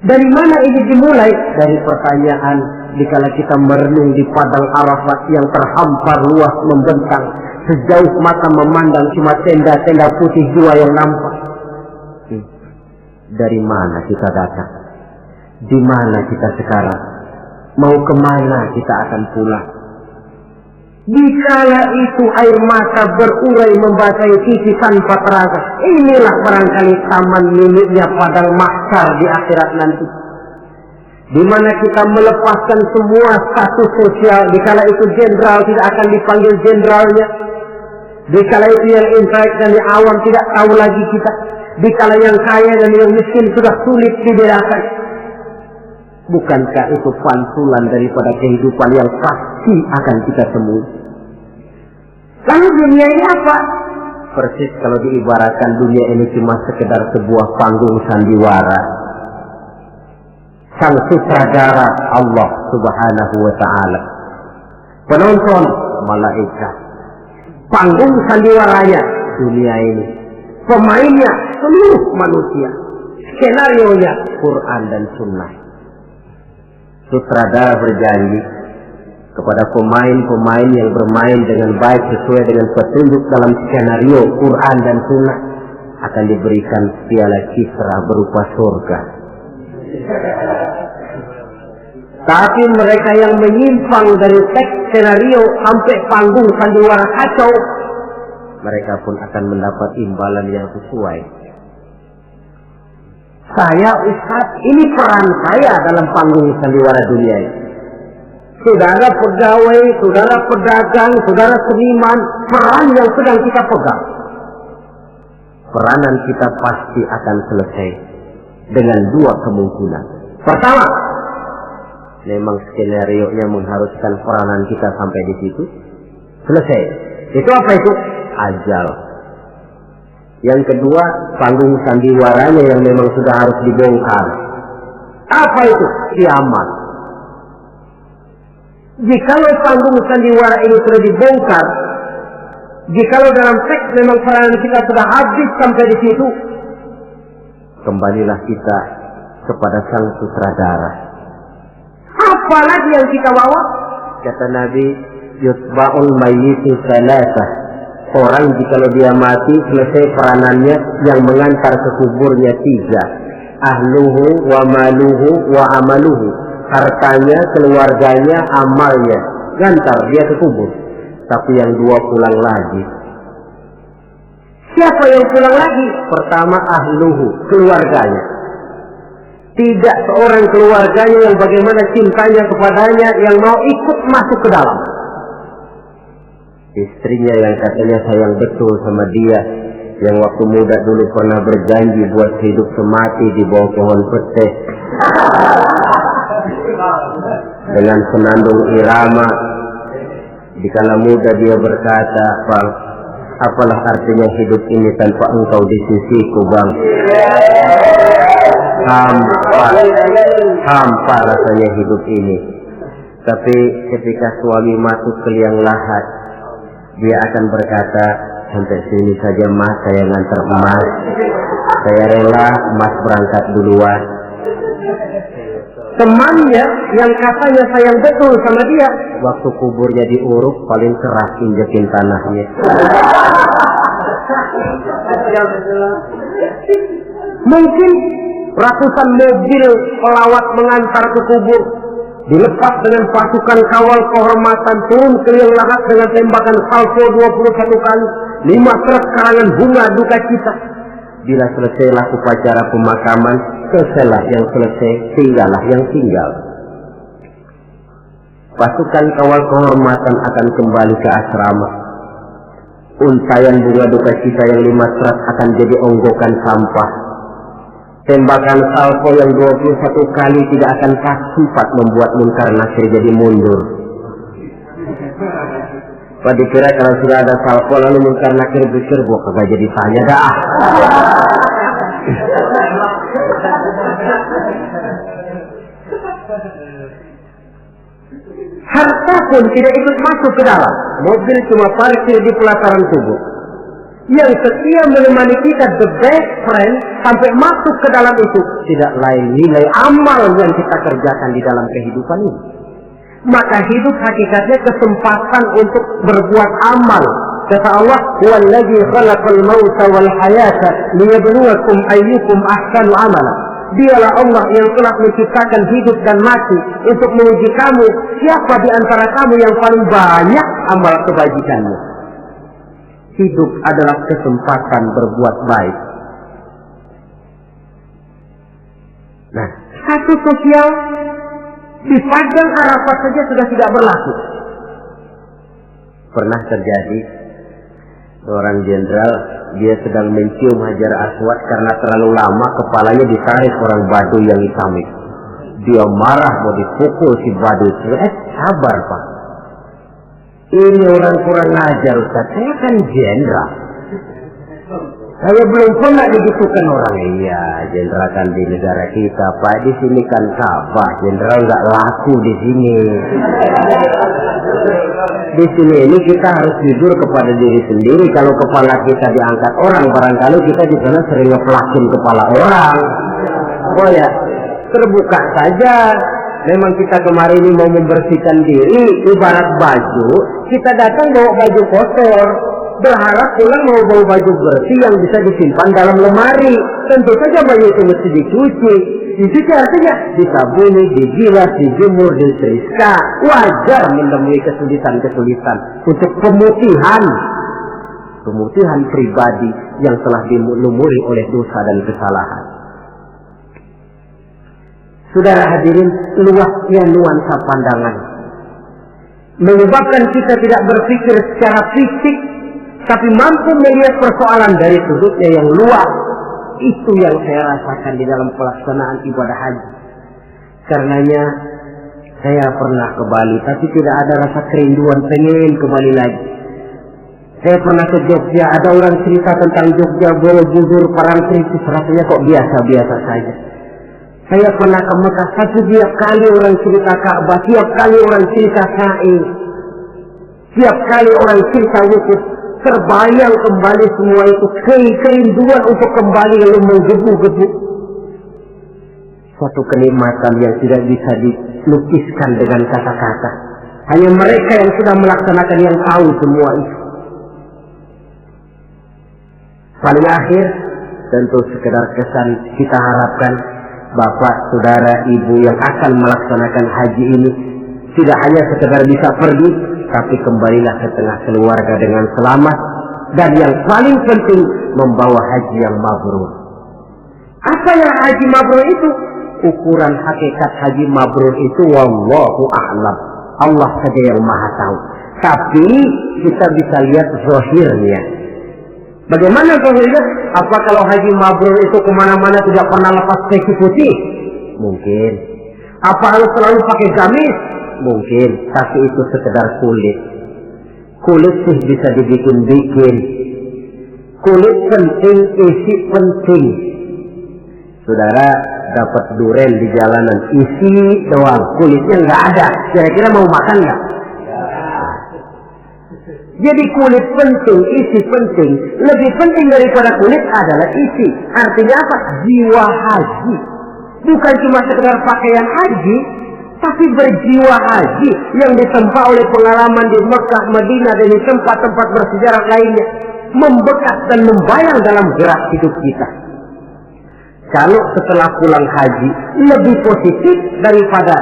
Dari mana ini dimulai? Dari pertanyaan dikala kita merenung di padang Arafat yang terhampar luas membentang, sejauh mata memandang cuma tenda-tenda putih 2 yang nampak. Dari mana kita datang? Di mana kita sekarang? Mau kemana kita akan pulang? Dikala itu air mata berurai membasahi pipi tanpa terasa. Inilah barangkali taman miliknya padang mahsyar di akhirat nanti. di mana kita melepaskan semua status sosial. Dikala itu jenderal tidak akan dipanggil jenderalnya, dikala itu yang intelek dan yang awam tidak tahu lagi kita, dikala yang kaya dan yang miskin sudah sulit dibedakan. Bukankah itu pantulan daripada kehidupan yang pasti akan kita temui? Lalu dunia ini apa? Persis kalau diibaratkan dunia ini cuma sekedar sebuah panggung sandiwara. Sang sutradara Allah Subhanahu wa ta'ala, penonton malaikat, panggung sandiwaranya dunia ini, pemainnya seluruh manusia, skenarionya Quran dan Sunnah. Sutradara berjanji kepada pemain-pemain yang bermain dengan baik sesuai dengan petunjuk dalam skenario Quran dan Sunnah akan diberikan piala Kisra berupa surga. Tapi mereka yang menyimpang dari teks skenario sampai panggung sandiwara kacau, mereka pun akan mendapat imbalan yang sesuai. Saya Ustaz, ini peran saya dalam panggung sandiwara dunia ini. Saudara pegawai, saudara pedagang, saudara seniman, peran yang sedang kita pegang. Peranan kita pasti akan selesai dengan dua kemungkinan. Pertama, memang skenario-nya mengharuskan peranan kita sampai di situ. Selesai. Itu apa itu? Ajal. Yang kedua, panggung sandiwaranya yang memang sudah harus dibongkar. Apa itu? Kiamat. Jikalau panggung sandiwara ini sudah dibongkar, jikalau dalam teks memang peranan kita sudah habis sampai di situ, kembalilah kita kepada sang sutradara. Apa lagi yang kita bawa? Kata Nabi, yutba'ul mayyitu salasah. Orang jikalau dia mati, selesai peranannya, yang mengantar ke kuburnya tiga. Ahluhu wa maluhu wa amaluhu. Hartanya, keluarganya, amalnya. Gantar dia ke kubur. Tapi yang dua pulang lagi. Siapa yang pulang lagi? Pertama ahluhu, keluarganya. Tidak seorang keluarganya yang bagaimana cintanya kepadanya yang mau ikut masuk ke dalam. Istrinya yang katanya sayang betul sama dia, yang waktu muda dulu pernah berjanji buat hidup semati di bawah pohon pete dengan senandung irama. Dikala muda dia berkata, "Bang, apalah artinya hidup ini tanpa engkau di sisiku, Bang? Hampa rasanya hidup ini." Tapi ketika suami masuk ke liang lahat, dia akan berkata, "Sampai sini saja Mas, saya ngantar emas. Saya rela Mas berangkat duluan." Temannya yang katanya sayang betul sama dia, waktu kuburnya diuruk paling keras injekin tanahnya. Mungkin ratusan mobil pelawat mengantar ke kubur, dilepas dengan pasukan kawal kehormatan, turun ke liang lahat dengan tembakan salvo 21 kali, 5 truk karangan bunga duka cita. Bila selesailah upacara pemakaman, selesailah yang selesai, tinggallah yang tinggal. Pasukan kawal kehormatan akan kembali ke asrama. Untayan bunga duka cita yang 5 truk akan jadi onggokan sampah. Tembakan salvo yang 21 kali tidak akan sempat membuat Munkar Nakir jadi mundur. Pak dikira kalau sudah ada salvo lalu Munkar Nakir pikir, gua kagak jadi tanya dah. Harta pun tidak ikut masuk ke dalam. Mobil cuma parkir di pelataran kubur. Yang setia menemani kita, the best friend, sampai masuk ke dalam itu tidak lain nilai amal yang kita kerjakan di dalam kehidupan ini. Maka hidup hakikatnya kesempatan untuk berbuat amal. Kata Allah, "Wallazi khalaqal mauta wal hayata liyabluwakum ayyukum ahsanu amala." Dialah Allah yang telah menciptakan hidup dan mati untuk menguji kamu, siapa di antara kamu yang paling banyak amal kebajikannya. Hidup adalah kesempatan berbuat baik. Nah, status sosial Di padang Arafat saja sudah tidak berlaku. Pernah terjadi seorang jenderal, dia sedang mencium Hajar Aswad karena terlalu lama kepalanya ditarik orang Baduy yang hitam itu. Dia marah mau dipukul si Baduy. Sabar Pak. Ini orang kurang ajar Ustaz. Saya kan jenderal. Saya belum pernah digitukan orang. Iya, jenderal kan di negara kita, Pak. Di sini kan Ka'bah. Jenderal nggak laku di sini. Di sini ini kita harus jujur kepada diri sendiri. Kalau kepala kita diangkat orang, barangkali kita di sana sering ngepelakin kepala orang. Oh ya, terbuka saja. Memang kita kemarin ini mau membersihkan diri, ibarat baju. Kita datang bawa baju kotor, berharap pulang mau bawa baju bersih yang bisa disimpan dalam lemari. Tentu saja baju itu mesti dicuci. Dicuci artinya disabuni, digilas, dijemur, disetrika. Wajar menemui kesulitan-kesulitan untuk pemutihan pribadi yang telah dilumuri oleh dosa dan kesalahan. Saudara hadirin, luasnya nuansa pandangan menyebabkan kita tidak berpikir secara fisik, tapi mampu melihat persoalan dari sudutnya yang luas. Itu yang saya rasakan di dalam pelaksanaan ibadah haji. Karenanya saya pernah ke Bali, tapi tidak ada rasa kerinduan pengen ke Bali lagi. Saya pernah ke Jogja, ada orang cerita tentang Jogja, Borobudur, Parangtritis, rasanya kok biasa-biasa saja. Saya pernah ke Mekah, setiap kali orang cerita Ka'bah, tiap kali orang cerita Sa'i, tiap kali orang cerita wukuf, terbayang kembali semua itu, kerinduan untuk kembali lalu menggebu-gebu. Suatu kenikmatan yang tidak bisa dilukiskan dengan kata-kata. Hanya mereka yang sudah melaksanakan yang tahu semua itu. Paling akhir, tentu sekedar kesan kita harapkan Bapak, Saudara, Ibu yang akan melaksanakan haji ini tidak hanya sekedar bisa pergi, tapi kembalilah ke tengah keluarga dengan selamat, dan yang paling penting membawa haji yang mabrur. Apa yang haji mabrur itu? Ukuran hakikat haji mabrur itu wallahu a'lam. Allah saja yang maha tahu. Tapi kita bisa lihat zahirnya. Bagaimana zahirnya? Apa kalau haji mabrur itu kemana-mana tidak pernah lepas peci putih? Mungkin. Apa harus selalu pakai gamis? Mungkin. Tapi itu sekedar kulit. Kulit sih bisa dibikin-bikin. Kulit penting, isi penting. Saudara dapat duren di jalanan, isi doang, kulitnya nggak ada. Kira-kira mau makan nggak? Jadi kulit penting, isi penting. Lebih penting daripada kulit adalah isi. Artinya apa? Jiwa haji. Bukan cuma sekedar pakaian haji, tapi berjiwa haji yang ditempa oleh pengalaman di Mekah, Madinah, dan di tempat-tempat bersejarah lainnya. Membekas dan membayang dalam gerak hidup kita. Kalau setelah pulang haji lebih positif daripada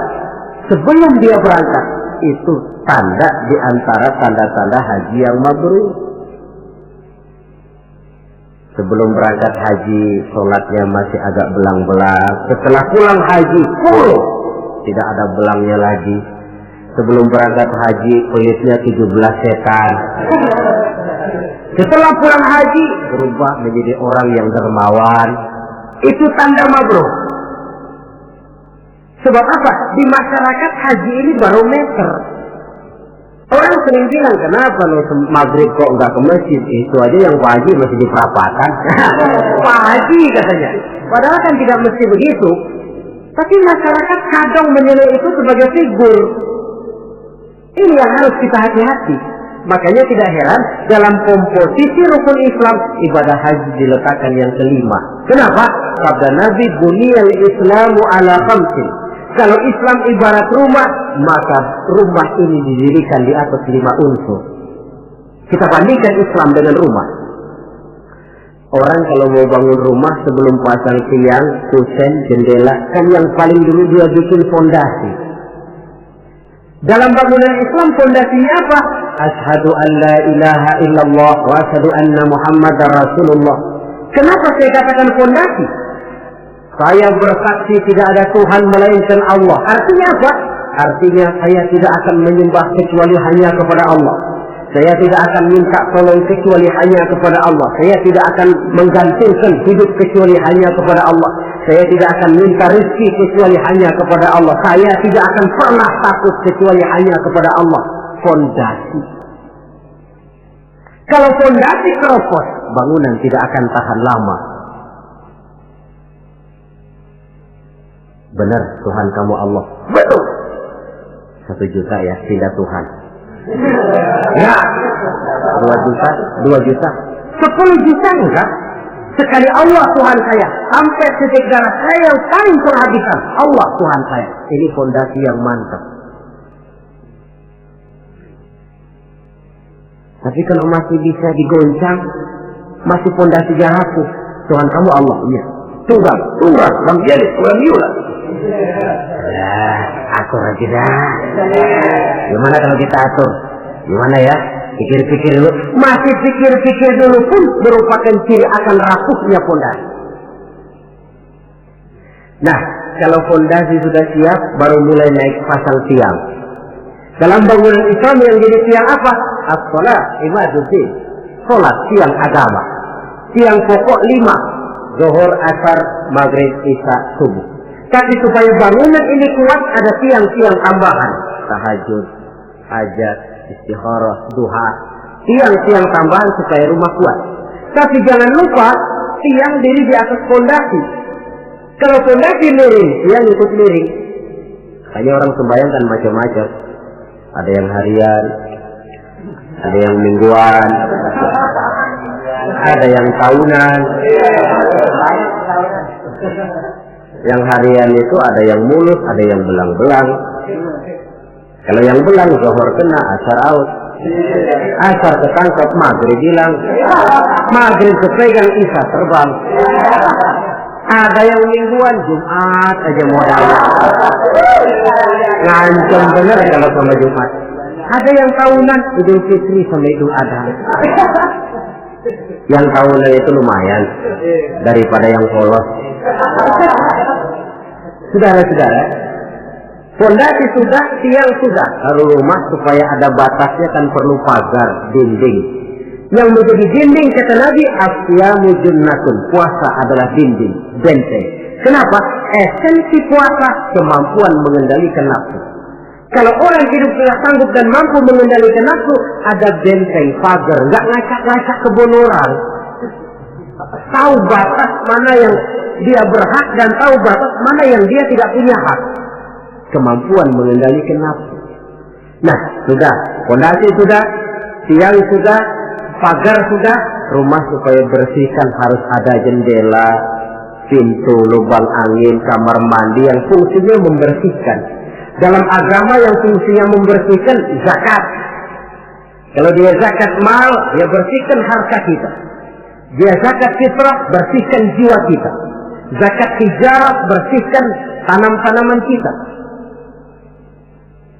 sebelum dia berangkat, itu tanda di antara tanda-tanda haji yang mabrur. Sebelum berangkat haji, sholatnya masih agak belang-belang. Setelah pulang haji, full, tidak ada belangnya lagi. Sebelum berangkat haji, kulitnya 17 setan. Setelah pulang haji, berubah menjadi orang yang dermawan. Itu tanda mabrur. Sebab apa? Di masyarakat haji ini barometer. Orang sering bilang, kenapa lo maghrib kok nggak ke masjid? Itu aja yang Pak Haji masih di perapatan. Pak Haji katanya. Padahal kan tidak mesti begitu. Tapi masyarakat kadang menilai itu sebagai figur. Ini yang harus kita hati-hati. Makanya tidak heran dalam komposisi rukun Islam, ibadah haji diletakkan yang kelima. Kenapa? Sabda Nabi, buniyal Islamu ala khamsin. Kalau Islam ibarat rumah, maka rumah ini didirikan di atas 5 unsur. Kita bandingkan Islam dengan rumah. Orang kalau mau bangun rumah sebelum pasang tiang, kusen, jendela, kan yang paling dulu dia bikin fondasi. Dalam bangunan Islam fondasinya apa? Asyhadu an la ilaha illallah wa asyhadu anna Muhammadar Rasulullah. Kenapa saya katakan fondasi? Saya bersaksi tidak ada Tuhan melainkan Allah. Artinya apa? Artinya saya tidak akan menyembah kecuali hanya kepada Allah. Saya tidak akan minta tolong kecuali hanya kepada Allah. Saya tidak akan menggantungkan hidup kecuali hanya kepada Allah. Saya tidak akan minta rezeki kecuali hanya kepada Allah. Saya tidak akan pernah takut kecuali hanya kepada Allah. Fondasi. Kalau fondasi keropos, bangunan tidak akan tahan lama. Benar Tuhan kamu Allah. Betul. 1 juta ya, tidak Tuhan. Ya, 2 juta, 2 juta, 10 juta enggak. Sekali Allah Tuhan saya, sampai titik darah saya yang paling terhabiskan, Allah Tuhan saya. Ini fondasi yang mantap. Tapi kalau masih bisa digoncang, masih fondasinya rapuh, Tuhan kamu Allah, iya. Tunggal, Bang Jeli, Bang Yula. Ya, atur aja dah. Gimana kalau kita atur? Gimana ya? Pikir-pikir dulu. Masih pikir-pikir dulu pun merupakan ciri akan rapuhnya fondasi. Nah, kalau fondasi sudah siap, baru mulai naik pasang tiang. Dalam bangunan Islam yang jadi tiang apa? As-salat, ibaduddin. Salat, tiang agama. Tiang pokok 5. Zuhur, asar, maghrib, isya, subuh. Tapi supaya bangunan ini kuat, ada tiang-tiang tambahan. Tahajud, hajat, istikharah, duha. Tiang-tiang tambahan supaya rumah kuat. Tapi jangan lupa, tiang diri di atas fondasi. Kalau fondasi miring, tiang ikut miring. Hanya orang sembahyang kan macam-macam. Ada yang harian, ada yang mingguan, ada yang tahunan. Yang harian itu ada yang mulus, ada yang belang-belang. Kalau yang belang, zuhur kena, asar out. Asar ketangkap, maghrib hilang. Maghrib kepegang, isya terbang. Ada yang mingguan, Jumat aja modalnya. Ngancam bener kalau sama Jumat. Ada yang tahunan, Idul Fitri sampai Idul Adha. Yang tahunan itu lumayan daripada yang polos. Saudara-saudara, fondasi sudah, tiang sudah. Kalau rumah supaya ada batasnya kan perlu pagar, dinding. Yang menjadi dinding kata Nabi, asyamu junnatun. Puasa adalah dinding, benteng. Kenapa? Esensi puasa kemampuan mengendalikan nafsu. Kalau orang hidup sudah sanggup dan mampu mengendalikan nafsu, ada benteng, pagar, nggak ngacak-ngacak kebun orang. Tahu batas mana yang dia berhak dan tahu batas mana yang dia tidak punya hak. Kemampuan mengendalikan nafsu. Nah, sudah, fondasi sudah, tiang sudah, pagar sudah, rumah supaya bersihkan harus ada jendela, pintu, lubang angin, kamar mandi yang fungsinya membersihkan. Dalam agama yang fungsinya membersihkan zakat. Kalau dia zakat mal, dia bersihkan harta kita. Dia zakat fitrah, bersihkan jiwa kita. Zakat tijarah, bersihkan tanam-tanaman kita.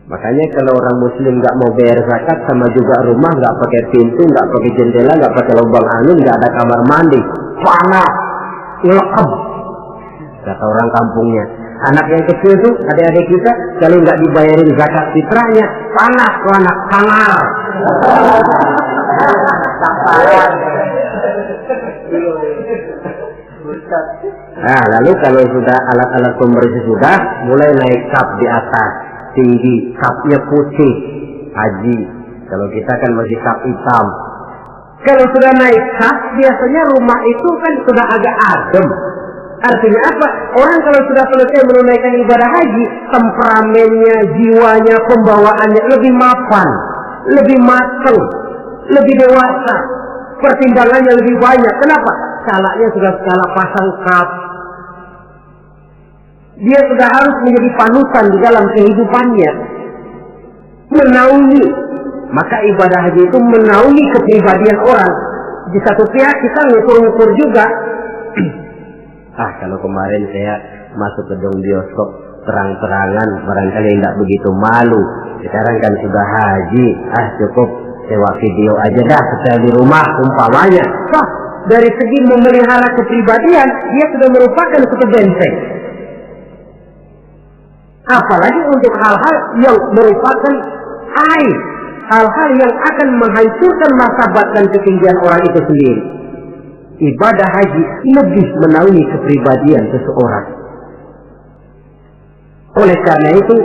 Makanya kalau orang muslim nggak mau bayar zakat, sama juga rumah nggak pakai pintu, nggak pakai jendela, nggak pakai lubang angin, nggak ada kamar mandi, panas, ilqab, kata orang kampungnya. Anak yang kecil tuh, adik-adik kita, kalau nggak dibayarin zakat fitrahnya, panas tuh anak, sangar. Nah, lalu kalau sudah alat-alat pembersih sudah, mulai naik kap di atas, tinggi, kapnya putih, haji. Kalau kita kan masih kap hitam. Kalau sudah naik kap, biasanya rumah itu kan sudah agak adem. Artinya apa? Orang kalau sudah selesai menunaikan ibadah haji, temperamennya, jiwanya, pembawaannya lebih mapan, lebih matang, lebih dewasa, pertimbangannya lebih banyak. Kenapa? Skalanya sudah skala pasang kap. Dia sudah harus menjadi panutan di dalam kehidupannya, menaungi. Maka ibadah haji itu menaungi kepribadian orang. Di satu pihak kita ngukur-ngukur juga. Kalau kemarin saya masuk ke gedung bioskop terang-terangan, barangkali tidak begitu malu. Sekarang kan sudah haji, cukup sewa video aja dah, setel di rumah umpamanya. Dari segi memelihara kepribadian, dia sudah merupakan satu benteng. Apalagi untuk hal-hal yang merupakan aib, hal-hal yang akan menghancurkan martabat dan ketinggian orang itu sendiri. Ibadah haji lebih menaungi kepribadian seseorang. Oleh karena itu,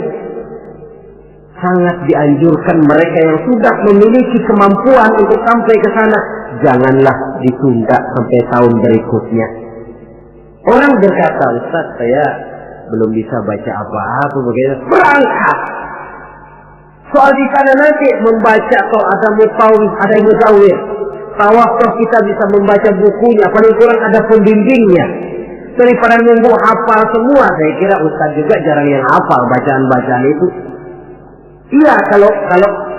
sangat dianjurkan mereka yang sudah memiliki kemampuan untuk sampai ke sana, janganlah ditunda sampai tahun berikutnya. Orang berkata, Ustaz, saya belum bisa baca apa-apa, bagaimana? Berangkat. Soal di sana nanti membaca, kalau ada mutawif, ada muzawir. Tawaf kita bisa membaca bukunya, paling kurang ada pembimbingnya. Daripada nunggu hafal semua, saya kira Ustaz juga jarang yang hafal bacaan-bacaan itu. Iya, kalau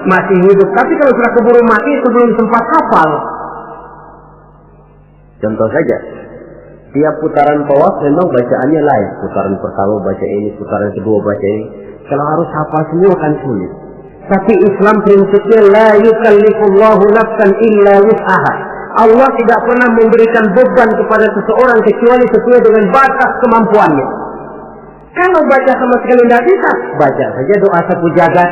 masih hidup, tapi kalau sudah keburu mati itu belum sempat hafal. Contoh saja, tiap putaran tawaf memang bacaannya lain. Putaran pertama baca ini, putaran kedua baca ini. Kalau harus hafal semua kan sulit. Tapi Islam prinsipnya la yukallifullahu nafsan illa wus'aha. Allah tidak pernah memberikan beban kepada seseorang kecuali sesuai dengan batas kemampuannya. Kalau baca sama sekali tidak bisa, baca saja doa sapu jagat.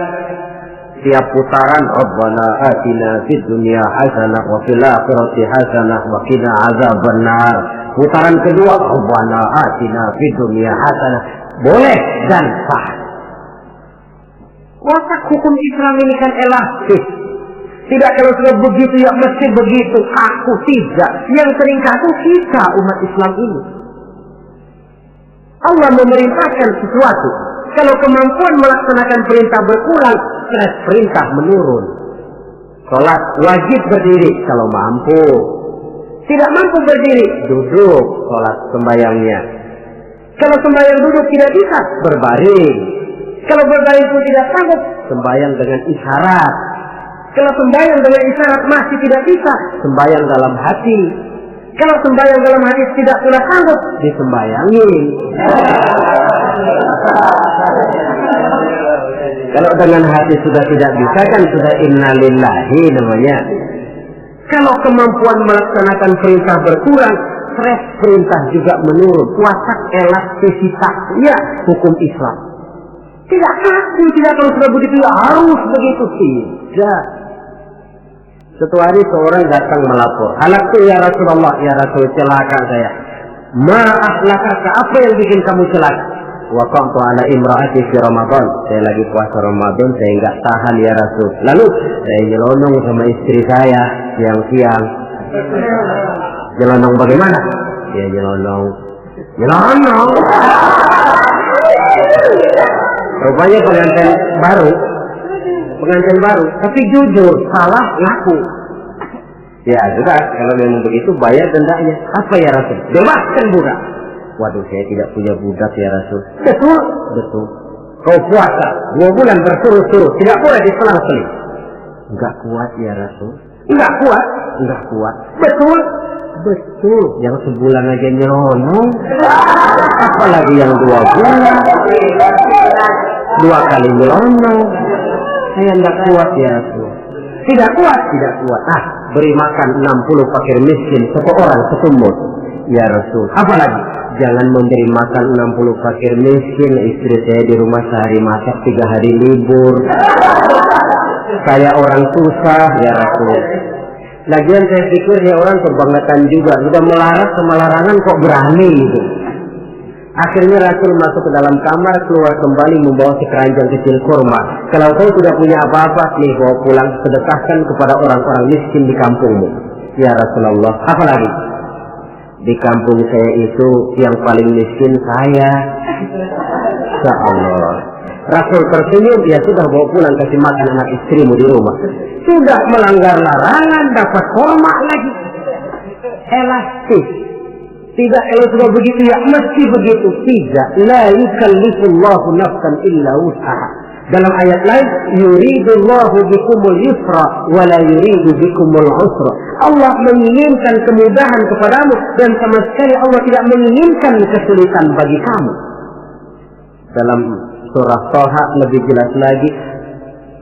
Tiap putaran, Rabbana atina fid dunya hasanah wa fil akhirati hasanah wa qina azabannar. Putaran kedua, Rabbana atina fid dunya hasanah. Boleh dan sah. Watak hukum Islam ini kan elastis. Tidak kalau sudah begitu ya mesti begitu. Aku tidak. Yang sering kaku kita umat Islam ini. Allah memerintahkan sesuatu. Kalau kemampuan melaksanakan perintah berkurang, stres perintah menurun. Sholat wajib berdiri kalau mampu. Tidak mampu berdiri, duduk sholat sembahyangnya. Kalau sembahyang duduk tidak bisa, berbaring. Kalau berbaring pun tidak sanggup, sembahyang dengan isyarat. Kalau sembahyang dengan isyarat masih tidak bisa, sembahyang dalam hati. Kalau sembahyang dalam hati tidak pula sanggup, disembayangin. Kalau dengan hati sudah tidak bisa kan sudah innalillahi namanya. Kalau kemampuan melaksanakan perintah berkurang, stres perintah juga menurun. Watak elastisitas, ya hukum Islam. Tidak kaku, tidak kalau sudah begitu ya harus begitu tidak. Suatu hari seorang datang melapor, halaktu ya Rasulullah, ya Rasul celaka saya. Ma'ahlakaka, apa yang bikin kamu celaka? Waqa'tu ala imra'ati fi Ramadan. Saya lagi puasa Ramadan, saya enggak tahan ya Rasul. Lalu saya nyelonong sama istri saya siang-siang. Nyelonong bagaimana? Ya nyelonong. Rupanya pengantin baru, tapi jujur, salah ngaku. Ya sudah, kalau memang begitu bayar dendanya. Apa ya Rasul? Bebaskan budak. Waduh, saya tidak punya budak ya Rasul. Betul. Kau puasa 2 bulan berturut-turut, tidak boleh diselang-seling. Enggak kuat ya Rasul. Enggak kuat. Betul. Yang sebulan aja nyelonong, apalagi yang 2 bulan, 2 kali nyelonong. Saya enggak kuat ya Rasul. Tidak kuat. Beri makan 60 fakir miskin, 1 orang setumut ya Rasul. Apalagi jangan memberi makan 60 fakir miskin. Istri saya di rumah sehari masak, 3 hari libur. Saya orang susah ya Rasul. Lagian saya pikir ya orang kebangetan juga, sudah melarang sama larangan kok berani gitu. Akhirnya Rasul masuk ke dalam kamar, keluar kembali membawa sekeranjang kecil kurma. Kalau kau sudah punya apa-apa, nih bawa pulang, sedekahkan kepada orang-orang miskin di kampungmu. Ya Rasulullah, apa lagi? Di kampung saya itu yang paling miskin saya. Ya Allah. Rasul tersenyum, ya sudah bawa pulang kasih makan anak istrimu di rumah. Sudah melanggar larangan, dapat kurma lagi. Elastis. Tidak, kalau sudah begitu ya mesti begitu. Tidak. La yukallifullahu nafsan illa wus'aha. Dalam ayat lain, yuridullahu bikumul yusra wa la yuridu bikumul usra. Allah menginginkan kemudahan kepadamu dan sama sekali Allah tidak menginginkan kesulitan bagi kamu. Dalam surah Thaha lebih jelas lagi,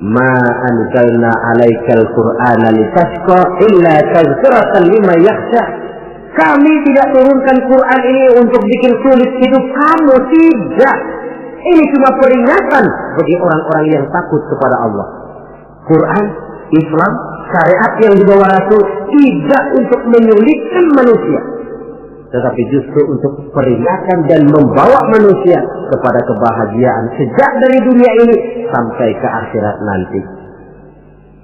ma anzalna 'alaikal qur'ana litashqa illa tadhkiratan liman yakhsha. Kami tidak turunkan Quran ini untuk bikin sulit hidup kamu, tidak. Ini cuma peringatan bagi orang-orang yang takut kepada Allah. Quran, Islam, syariat yang dibawa Rasul tidak untuk menyulitkan manusia, tetapi justru untuk peringatan dan membawa manusia kepada kebahagiaan sejak dari dunia ini sampai ke akhirat nanti.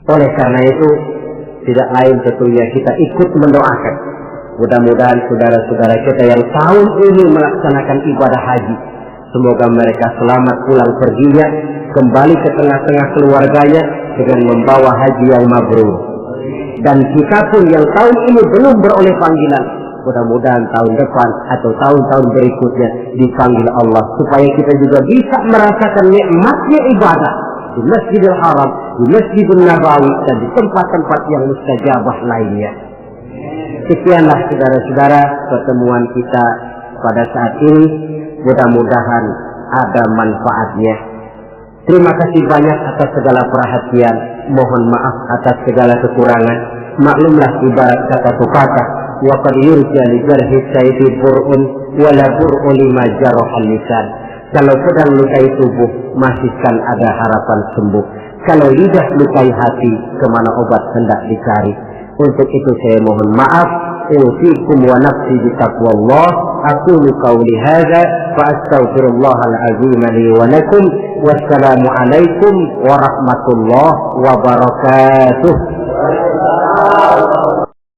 Oleh karena itu, tidak lain tentunya kita ikut mendoakan. Mudah-mudahan saudara-saudara kita yang tahun ini melaksanakan ibadah haji, semoga mereka selamat pulang perginya, kembali ke tengah-tengah keluarganya dengan membawa haji yang mabrur. Dan kita pun yang tahun ini belum beroleh panggilan, mudah-mudahan tahun depan atau tahun-tahun berikutnya dipanggil Allah, supaya kita juga bisa merasakan nikmatnya ibadah di Masjidil Haram, di Masjidil Nabawi, dan di tempat-tempat yang mustajabah lainnya. Sekianlah saudara-saudara pertemuan kita pada saat ini. Mudah-mudahan ada manfaatnya. Terima kasih banyak atas segala perhatian. Mohon maaf atas segala kekurangan. Maklumlah ibarat kata pepatah, wa qad yurja li jarhi sayfi bur'un wa la bur'u lima jarahal lisan. Kalau pedang lukai tubuh, masih kan ada harapan sembuh. Kalau lidah lukai hati, kemana obat hendak dicari. Untuk itu saya mohon maaf. Usikum wa nafsi bitaqwallah. Aqulu qawli hadza fa astaghfirullahal azim li wa lakum. Wassalamu alaikum warahmatullahi wabarakatuh.